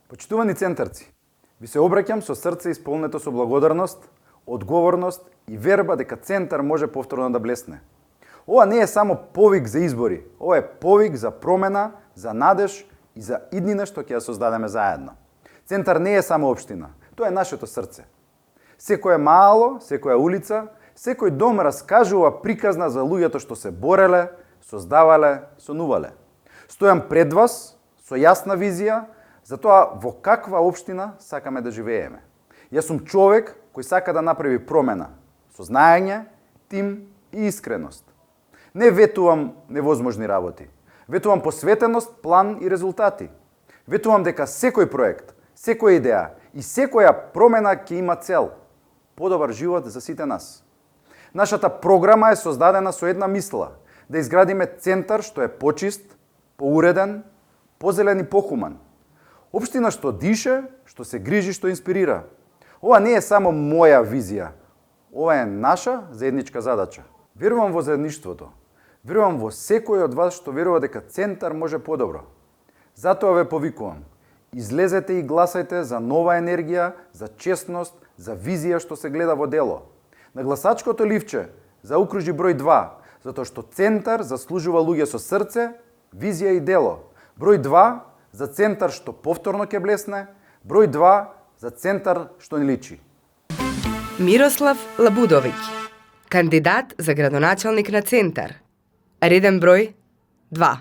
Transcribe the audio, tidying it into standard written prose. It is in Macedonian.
Почитувани центарци, ви се обраќам со срце исполнето со благодарност, одговорност и верба дека центар може повторно да блесне. Ова не е само повик за избори, ова е повик за промена, за надеж и за иднина што ќе ја создадеме заедно. Центар не е само општина, тоа е нашето срце. Секое мало, секоја улица, секој дом раскажува приказна за луѓето што се бореле, создавале, сонувале. Стојам пред вас со јасна визија за тоа во каква општина сакаме да живееме. Јас сум човек кој сака да направи промена, со знаење, тим и искреност. Не ветувам невозможни работи. Ветувам посветеност, план и резултати. Ветувам дека секој проект, секоја идеја и секоја промена ќе има цел – подобар живот за сите нас. Нашата програма е создадена со една мисла – да изградиме центар што е почист, поуреден, позелен и похуман. Општина што дише, што се грижи, што инспирира. Ова не е само моја визија. Ова е наша заедничка задача. Верувам во заедништвото. Верувам во секој од вас што верува дека центар може подобро. Затоа ве повикувам. Излезете и гласајте за нова енергија, за честност, за визија што се гледа во дело. На гласачкото ливче заукружи број 2, затоа што центар заслужува луѓе со срце, визија и дело. Број 2 за центар што повторно ќе блесне, број 2 за центар што не личи. Мирослав Лабудовиќ, кандидат за градоначалник на Центар. Реден број 2.